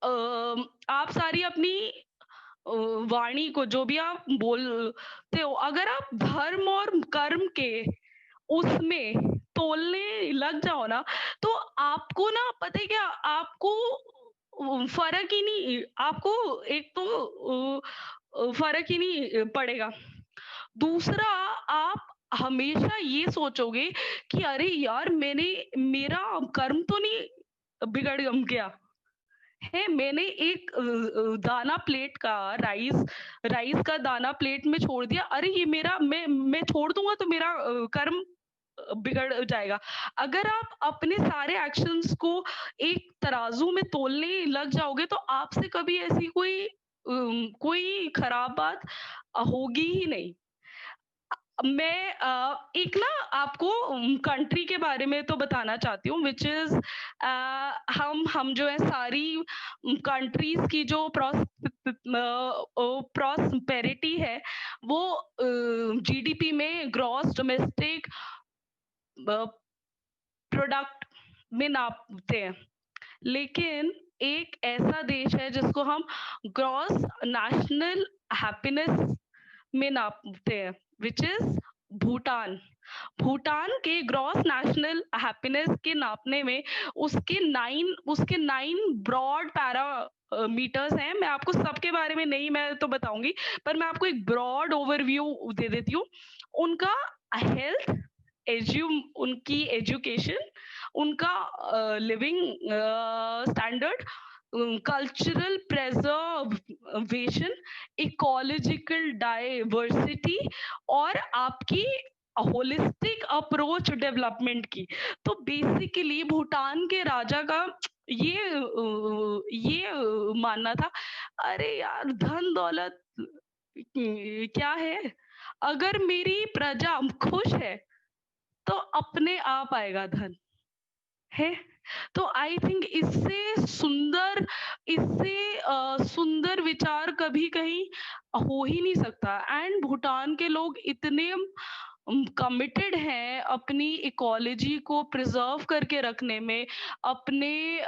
आप सारी अपनी वाणी को, जो भी आप बोलते हो, अगर आप धर्म और कर्म के उसमें तोलने लग जाओ ना, तो आपको ना पता है क्या, आपको फर्क ही नहीं, आपको एक तो फर्क ही नहीं पड़ेगा। दूसरा, आप हमेशा ये सोचोगे कि अरे यार मेरा कर्म तो नहीं बिगड़ गया है, मैंने एक दाना प्लेट का राइस का दाना प्लेट में छोड़ दिया, अरे ये मेरा मैं छोड़ दूंगा तो मेरा कर्म बिगड़ जाएगा। अगर आप अपने सारे एक्शंस को एक तराजू में तोलने लग जाओगे, तो आपसे कभी ऐसी कोई खराब बात होगी ही नहीं। मैं एक ना आपको कंट्री के बारे में तो बताना चाहती हूँ, विच इज हम जो है सारी कंट्रीज की जो प्रॉस्पेरिटी है, वो जीडीपी में, ग्रॉस डोमेस्टिक प्रोडक्ट में नापते हैं। लेकिन एक ऐसा देश है जिसको हम ग्रॉस नेशनल हैप्पीनेस में नापते हैं, विच इज भूटान। भूटान के ग्रॉस नेशनल हैप्पीनेस के नापने में उसके 9 ब्रॉड पैरामीटर्स हैं। मैं आपको सबके बारे में नहीं मैं तो बताऊंगी, पर मैं आपको एक ब्रॉड ओवरव्यू दे देती हूँ। उनका हेल्थ, उनकी एजुकेशन, उनका living standard, cultural preservation, ecological diversity, और आपकी होलिस्टिक अप्रोच डेवलपमेंट की। तो बेसिकली भूटान के राजा का ये मानना था, अरे यार धन दौलत क्या है, अगर मेरी प्रजा खुश है तो अपने आप आएगा धन, है। तो आई थिंक इससे सुंदर विचार कभी कहीं हो ही नहीं सकता। एंड भूटान के लोग इतने कमिटेड हैं अपनी इकोलॉजी को प्रिजर्व करके रखने में, अपने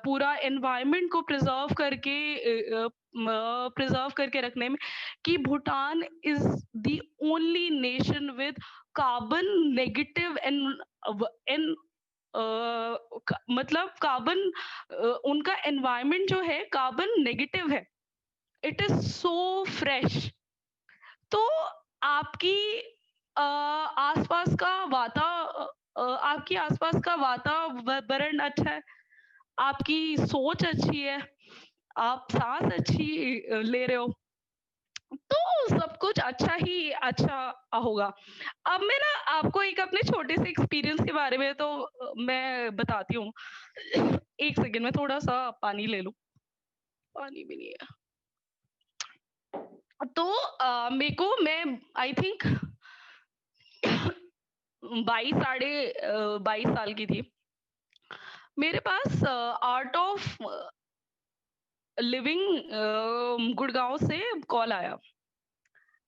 पूरा एनवायरनमेंट को प्रिजर्व करके रखने में, कि Bhutan is the only nation with carbon negative and मतलब कार्बन, उनका एनवायरनमेंट जो है कार्बन नेगेटिव है। इट इज सो फ्रेश, तो आपकी आसपास का आपकी आसपास का वातावरण अच्छा है, आपकी सोच अच्छी है, आप सांस अच्छी ले रहे हो, तो सब कुछ अच्छा होगा। अब मैं ना आपको एक अपने छोटे से एक्सपीरियंस के बारे में तो मैं बताती हूँ। एक सेकंड में थोड़ा सा पानी ले लूं, पानी भी नहीं है। तो मेरे को मैं आई थिंक 22 साल की थी। मेरे पास आर्ट ऑफ लिविंग गुड़गांव से कॉल आया।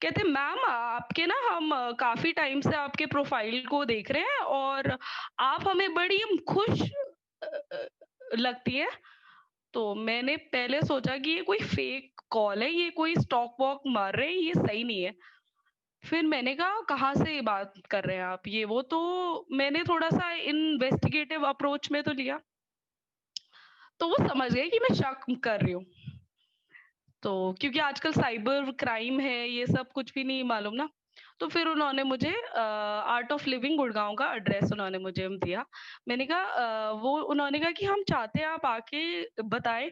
कहते मैम आपके ना हम काफी टाइम से आपके प्रोफाइल को देख रहे हैं और आप हमें बड़ी खुश लगती है। तो मैंने पहले सोचा कि ये कोई फेक कॉल है, ये कोई स्टॉक वॉक मार रहे हैं, ये सही नहीं है। फिर मैंने कहा कहाँ से बात कर रहे हैं आप, ये वो, तो मैंने थोड़ा सा इन्वेस्टिगेटिव अप्रोच में तो लिया, तो वो समझ गए कि मैं शक कर रही हूँ। तो क्योंकि आजकल साइबर क्राइम है, ये सब कुछ भी नहीं मालूम ना। तो फिर उन्होंने मुझे आर्ट ऑफ लिविंग गुड़गांव का एड्रेस उन्होंने मुझे दिया। मैंने कहा वो उन्होंने कहा कि हम चाहते हैं आप आके बताएं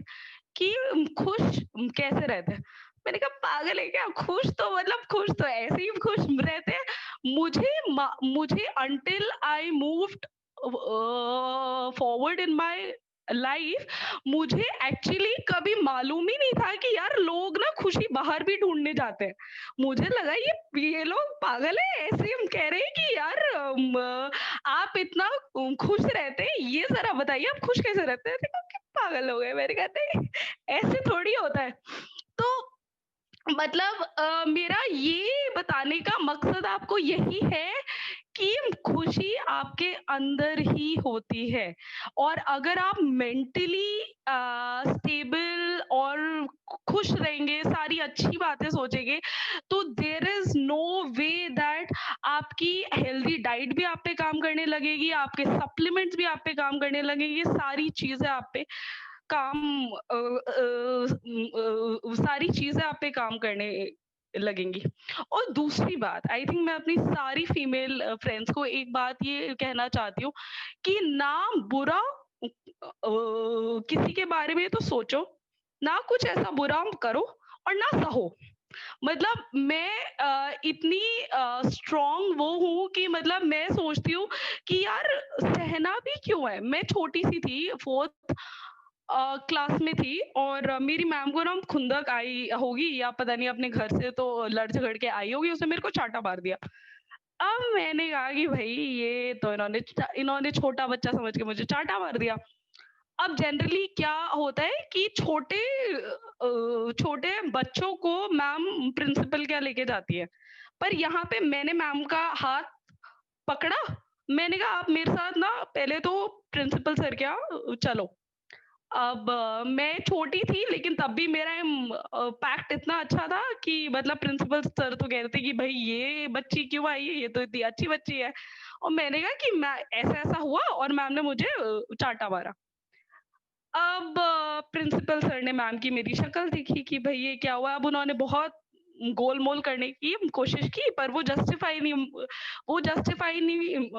कि खुश कैसे रहते हैं। मैंने कहा पागल है क्या, खुश तो मतलब खुश तो ऐसे ही खुश रहते हैं। मुझे until I moved forward in my life, मुझे एक्चुअली कभी मालूम ही नहीं था कि यार लोग ना खुशी बाहर भी ढूंढने जाते हैं। मुझे लगा ये लोग पागल है, ऐसे हम कह रहे हैं कि यार आप इतना खुश रहते हैं, ये जरा बताइए आप खुश कैसे रहते हैं। देखो क्या पागल हो गए, मैंने कहा नहीं ऐसे थोड़ी होता है। तो मतलब मेरा ये बताने का मकसद आपको यही है कि खुशी आपके अंदर ही होती है, और अगर आप मेंटली स्टेबल और खुश रहेंगे, सारी अच्छी बातें सोचेंगे, तो there is no way that आपकी हेल्दी डाइट भी आप पे काम करने लगेगी, आपके सप्लीमेंट्स भी आप पे काम करने लगेंगे, सारी चीजें आप पे काम सारी चीजें आप पे काम करने लगेंगी। और दूसरी बात, आई थिंक मैं अपनी सारी फीमेल फ्रेंड्स को एक बात ये कहना चाहती हूँ कि ना बुरा किसी के बारे में तो सोचो, ना कुछ ऐसा बुरा करो और ना सहो। मतलब मैं इतनी स्ट्रॉन्ग वो हूँ कि मतलब मैं सोचती हूँ कि यार सहना भी क्यों है। मैं छोटी सी थी, 4th क्लास में थी, और मेरी मैम को ना खुंदक आई होगी या पता नहीं अपने घर से तो लड़ झगड़ के आई होगी, उसने मेरे को चाटा मार दिया। अब मैंने कहा कि भाई ये तो इन्होंने छोटा बच्चा समझ के मुझे चाटा मार दिया। अब जनरली क्या होता है कि छोटे बच्चों को मैम प्रिंसिपल क्या लेके जाती है, पर यहाँ पे मैंने मैम का हाथ पकड़ा। मैंने कहा आप मेरे साथ ना पहले तो प्रिंसिपल सर क्या चलो। अब मैं छोटी थी लेकिन तब भी मेरा पैक्ट इतना अच्छा था कि मतलब प्रिंसिपल सर तो कह रहे थे कि भाई ये बच्ची क्यों आई है, ये तो इतनी अच्छी बच्ची है। और मैंने कहा कि मैं ऐसा ऐसा हुआ और मैम ने मुझे चाटा मारा। अब प्रिंसिपल सर ने मैम की मेरी शक्ल देखी कि भाई ये क्या हुआ। अब उन्होंने बहुत गोलमोल करने की कोशिश की, पर वो जस्टिफाई नहीं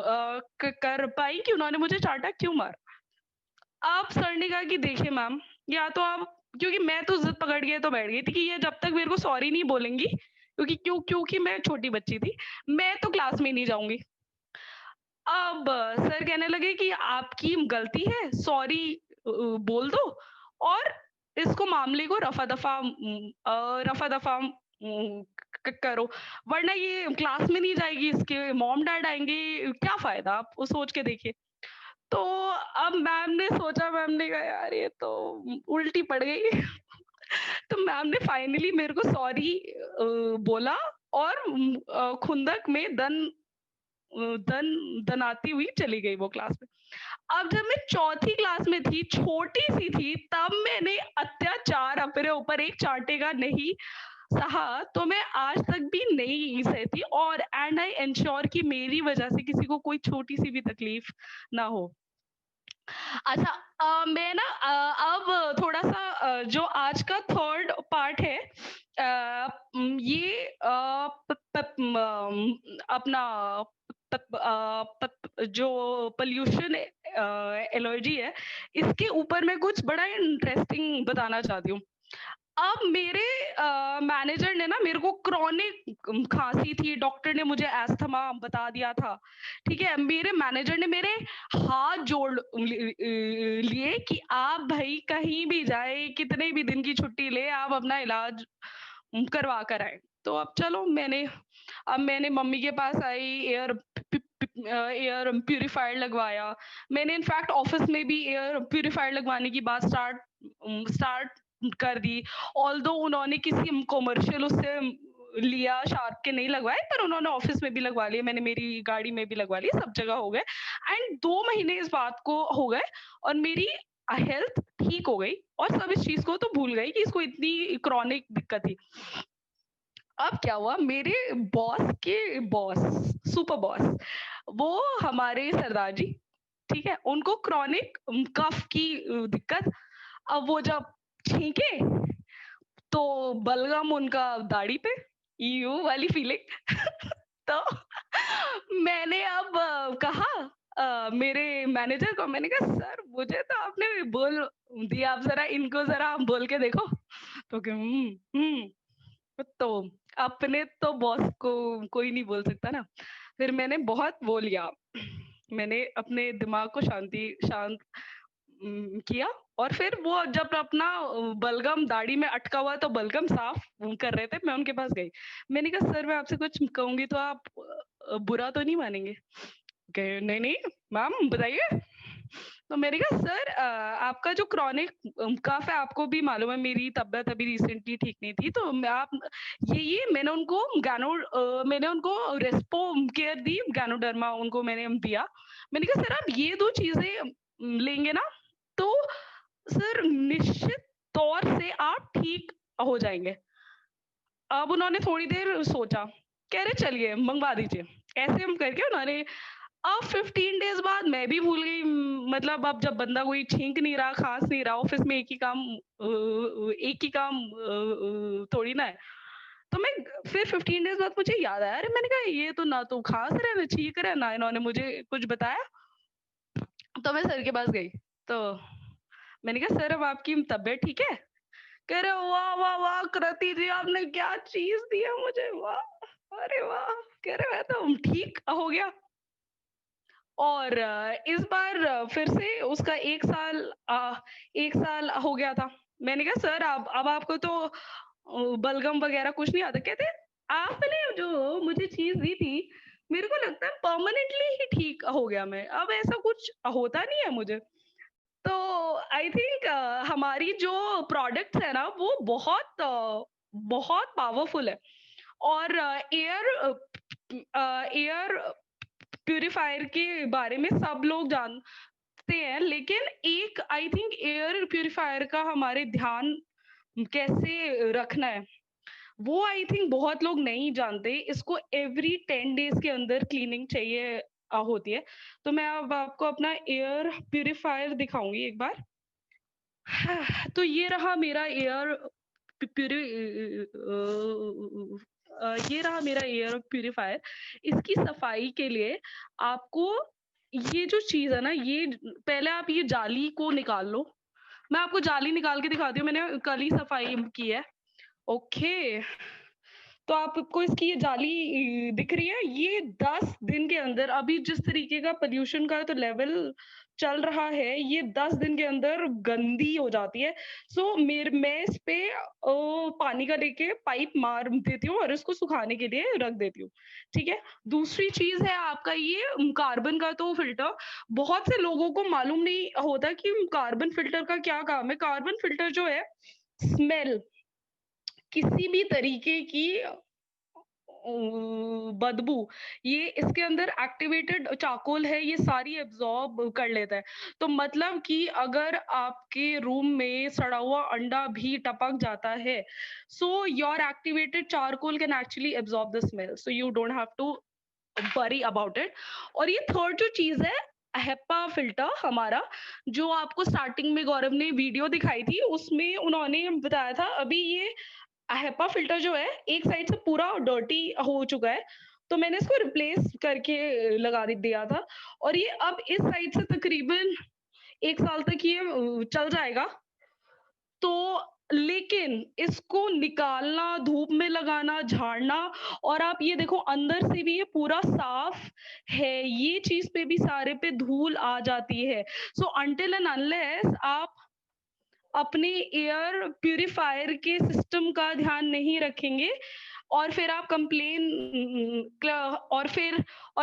कर पाई कि उन्होंने मुझे चाटा क्यों मारा। अब सर ने कहा कि देखिए मैम, या तो आप, क्योंकि मैं तो जिद पकड़ गई तो बैठ गई थी कि ये जब तक मेरे को सॉरी नहीं बोलेंगी, क्योंकि मैं छोटी बच्ची थी, मैं तो क्लास में ही नहीं जाऊंगी। अब सर कहने लगे कि आपकी गलती है, सॉरी बोल दो और इसको मामले को रफा दफा करो, वरना ये क्लास में नहीं जाएगी, इसके मॉम डैड आएंगे, क्या फायदा, आप वो सोच के देखिए। तो अब मैम ने सोचा, मैम ने कहा यार ये तो उल्टी पड़ गई। तो मैम ने फाइनली मेरे को सॉरी बोला और खुंदक में दनाती हुई चली गई वो क्लास में। अब जब मैं 4थी क्लास में थी, छोटी सी थी, तब मैंने अत्याचार अपने ऊपर एक चांटे का नहीं सहा, तो मैं आज तक भी नहीं सहती, और एंड आई एंश्योर कि मेरी वजह से किसी को कोई छोटी सी भी तकलीफ ना हो। अच्छा मैं ना अब थोड़ा सा जो आज का थर्ड पार्ट है, ये अपना जो पोल्यूशन एलर्जी है, इसके ऊपर मैं कुछ बड़ा इंटरेस्टिंग बताना चाहती हूँ। अब मेरे मैनेजर ने ना मेरे को क्रॉनिक खांसी थी, डॉक्टर ने मुझे अस्थमा बता दिया था, ठीक है। मेरे मैनेजर ने मेरे हाथ जोड़ लिए कि आप भाई कहीं भी जाए, कितने भी दिन की छुट्टी ले, आप अपना इलाज करवा कर आए। तो अब चलो मैंने मम्मी के पास आई, एयर प्यूरिफायर लगवाया। मैंने इनफैक्ट ऑफिस में भी एयर प्यूरिफायर लगवाने की बात स्टार्ट कर दी। ऑल्दो उन्होंने किसी कमर्शियल उससे लिया, शार्प के नहीं लगवाए, पर उन्होंने ऑफिस में भी लगवा लिए, मैंने मेरी गाड़ी में भी लगवा लिए, सब जगह हो गए। एंड 2 महीने इस बात को हो गए और मेरी हेल्थ ठीक हो गई और सब इस चीज को तो भूल गई कि इसको इतनी क्रॉनिक दिक्कत थी। अब क्या हुआ, मेरे बॉस के बॉस, सुपर बॉस, वो हमारे सरदार जी, ठीक है, उनको क्रॉनिक कफ की दिक्कत। अब वो जब छींके तो बलगम उनका दाढ़ी पे, यू वाली फीलिंग। तो मैंने अब कहा मेरे मैनेजर को, मैंने कहा सर मुझे तो आपने बोल दिया, आप जरा इनको जरा बोल के देखो। तो तो अपने तो बॉस को कोई नहीं बोल सकता ना। फिर मैंने बहुत वो लिया, मैंने अपने दिमाग को शांत किया और फिर वो जब अपना बलगम दाढ़ी में अटका हुआ तो बलगम साफ कर रहे थे, मैं उनके पास गई। मैंने कहा सर मैं आपसे कुछ कहूंगी तो आप बुरा तो नहीं मानेंगे? कहे नहीं नहीं मैम बताइए। तो मैंने कहा सर आपका जो क्रॉनिक कफ है, आपको भी मालूम है मेरी तबीयत अभी रिसेंटली ठीक नहीं थी, तो आप ये मैंने उनको रेस्पो केयर दी, गैनोडर्मा उनको मैंने दिया। मैंने कहा सर आप ये 2 चीजें लेंगे ना तो सर निश्चित तौर से आप ठीक हो जाएंगे। अब उन्होंने थोड़ी देर सोचा, कह रहे चलिए मंगवा दीजिए। ऐसे हम करके उन्होंने, अब 15 डेज बाद मैं भी भूल गई। मतलब अब जब बंदा कोई छींक नहीं रहा, खांस नहीं रहा, ऑफिस में एक ही काम थोड़ी ना है। तो मैं फिर 15 डेज बाद मुझे याद आया, अरे मैंने कहा ये तो ना तो खांस रहे ना छींक रहे, ना इन्होंने मुझे कुछ बताया। तो मैं सर के पास गई, तो मैंने कहा सर अब आपकी तबीयत ठीक है? कह रहे वाह वाह वाह कृति जी, आपने क्या चीज दी है मुझे, वाह, अरे वाह। कह रहे मैं तो ठीक हो गया। और इस बार फिर से उसका 1 साल हो गया था। मैंने कहा सर अब आपको तो बलगम वगैरह कुछ नहीं आता? कहते आपने जो मुझे चीज दी थी, मेरे को लगता है परमानेंटली ही ठीक हो गया मैं, अब ऐसा कुछ होता नहीं है मुझे। तो आई थिंक हमारी जो प्रोडक्ट्स है ना वो बहुत पावरफुल है। और एयर प्यूरिफायर के बारे में सब लोग जानते हैं, लेकिन एक आई थिंक एयर प्यूरिफायर का हमारे ध्यान कैसे रखना है वो आई थिंक बहुत लोग नहीं जानते। इसको एवरी 10 डेज के अंदर क्लीनिंग चाहिए होती है। तो मैं अब आपको अपना एयर प्यूरिफायर दिखाऊंगी एक बार। तो ये रहा मेरा ये रहा मेरा एयर प्यूरिफायर। इसकी सफाई के लिए आपको ये जो चीज है ना, ये पहले आप ये जाली को निकाल लो। मैं आपको जाली निकाल के दिखाती हूँ, मैंने कल ही सफाई की है। ओके, तो आपको इसकी ये जाली दिख रही है, ये 10 दिन के अंदर, अभी जिस तरीके का पोल्यूशन का तो लेवल चल रहा है, ये 10 दिन के अंदर गंदी हो जाती है। सो मैं इस पे पानी का लेके पाइप मार देती हूँ और इसको सुखाने के लिए रख देती हूँ, ठीक है। दूसरी चीज है आपका ये कार्बन का तो फिल्टर। बहुत से लोगों को मालूम नहीं होता कि कार्बन फिल्टर का क्या काम है। कार्बन फिल्टर जो है, स्मेल, किसी भी तरीके की बदबू, ये इसके अंदर एक्टिवेटेड चारकोल है, ये सारी एब्जॉर्ब कर लेता है। तो मतलब कि अगर आपके रूम में सड़ा हुआ अंडा भी टपक जाता है, so your activated charcoal can actually absorb the smell, so you don't have to worry about it. और ये थर्ड जो चीज है, हेपा फिल्टर हमारा, जो आपको स्टार्टिंग में गौरव ने वीडियो दिखाई थी, उसमें उन्होंने बताया था, अभी ये HEPA फिल्टर जो है एक साइड से पूरा डर्टी हो चुका है, तो मैंने इसको रिप्लेस करके लगा दिया था और ये अब इस साइड से तकरीबन 1 साल तक ये चल जाएगा। तो लेकिन इसको निकालना, धूप में लगाना, झाड़ना और आप ये देखो अंदर से भी ये पूरा साफ है, ये चीज़ पे भी सारे पे धूल आ जाती है। सो अंटिल एंड अनलेस आप अपने एयर प्यूरीफायर के सिस्टम का ध्यान नहीं रखेंगे और फिर आप और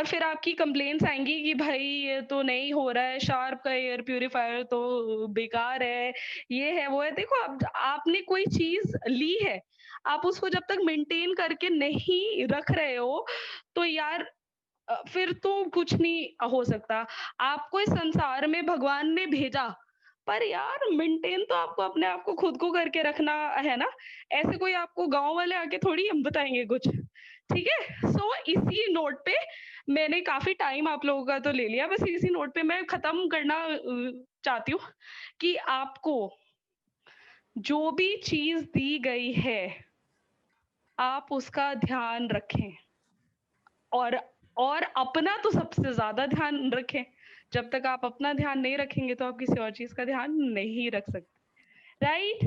फिर आपकी कंप्लेंट्स आएँगी कि भाई ये तो नहीं हो रहा है, शार्प का एयर प्यूरीफायर तो बेकार है, ये है, वो है। देखो अब आपने कोई चीज़ ली है, आप उसको जब तक मेंटेन करके नहीं रख रहे हो, तो यार फिर तो कुछ नहीं हो सकता। आपको इस संसार में भगवान ने भेजा, पर यार मेंटेन तो आपको अपने आप को खुद को करके रखना है ना। ऐसे कोई आपको गाँव वाले आके थोड़ी बताएँगे कुछ, ठीक है? सो इसी नोट पे मैंने काफ़ी टाइम आप लोगों का तो ले लिया, बस इसी नोट पे मैं ख़त्म करना चाहती हूँ कि आपको जो भी चीज़ दी गई है, आप उसका ध्यान रखें और अपना तो सबसे ज़्यादा ध्यान रखें। जब तक आप अपना ध्यान नहीं रखेंगे, तो आप किसी और चीज़ का ध्यान नहीं रख सकते, right?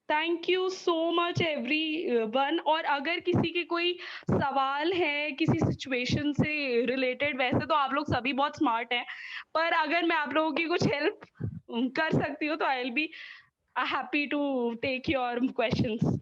Thank you so much everyone. और अगर किसी के कोई सवाल है किसी सिचुएशन से रिलेटेड, वैसे तो आप लोग सभी बहुत स्मार्ट हैं, पर अगर मैं आप लोगों की कुछ हेल्प कर सकती हूँ, तो I will be happy to take your questions.